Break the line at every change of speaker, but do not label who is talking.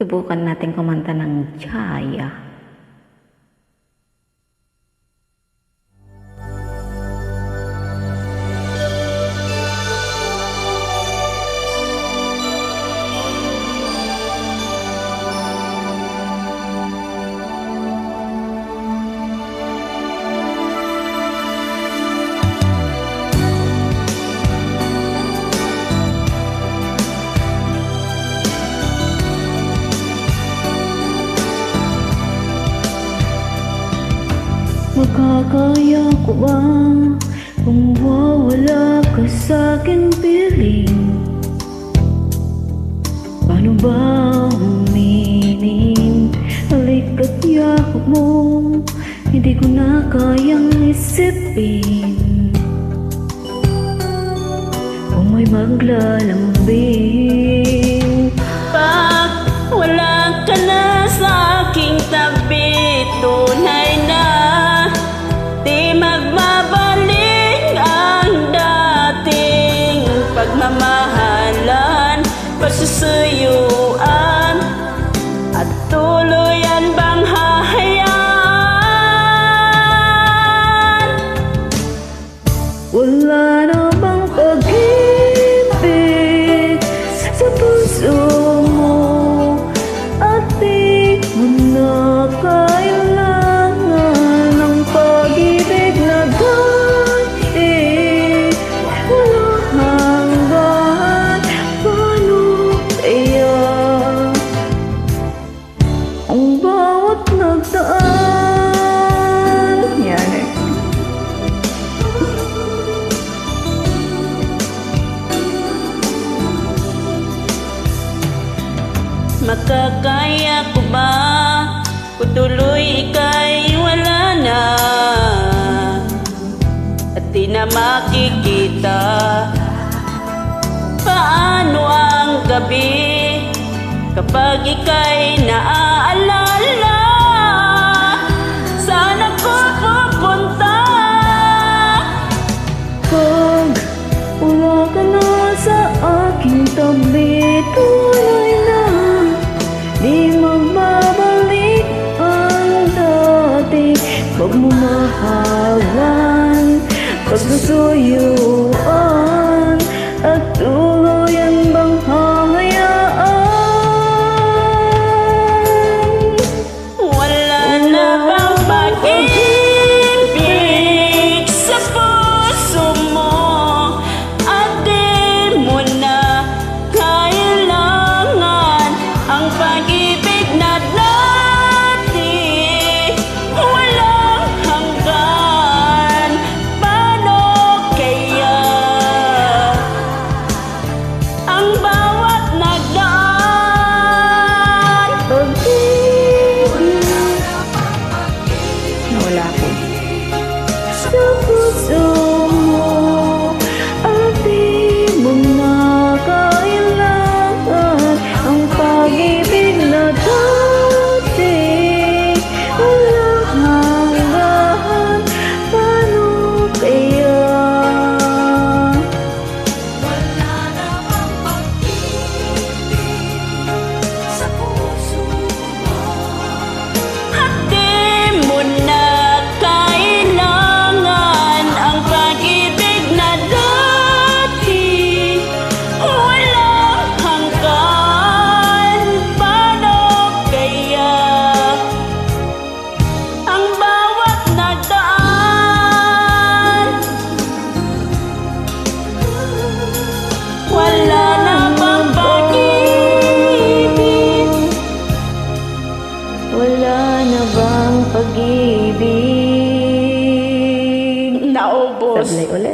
Subukan natin kumanta ng Chaya.
Makakaya ko ba kung wawala ka sa'king piling? Paano ba huminin? Halika't yakap mo, hindi ko na kayang isipin. Kung may maglalambing,
pag wala ka na sa aking tabi, tunay na di magbabalik ang dating pagmamahalan, pagsusuyuan, at tuluyan bang hahayaan?
wala na bang pag-ibig sa puso mo? At di mo na kailangan ng pag-ibig na dati. Walang hanggan, paano kaya ang bawat nagdaan? Yan eh.
Makakaya ko ba kung tuloy ika'y wala na at di na makikita? Paano ang gabi kapag ika'y naaalala? Saan ako pupunta?
Pag wala ka na sa aking tabi, tunay na di magbabalik ang dati pagmamahalan, pagsusuyuan, at tuluyan bang hahayaan?
Wala na bang pag-ibig sa puso mo? At di mo na kailangan ang pag-ibig na dati. Walang hanggan, paano kaya ang bawat nagdaan?
Pag-ibig nawala ko sa puso mo, at di mo na kailangan ang pag-ibig na dati. Walang hanggan, paano kaya?
At di mo na kailangan ang pag-ibig na dati. Walang hanggan, paano kaya ang bawat nagdaan? Wala na bang pag-ibig?
Wala na bang pag-ibig?
Naubos.
Sablay ulit.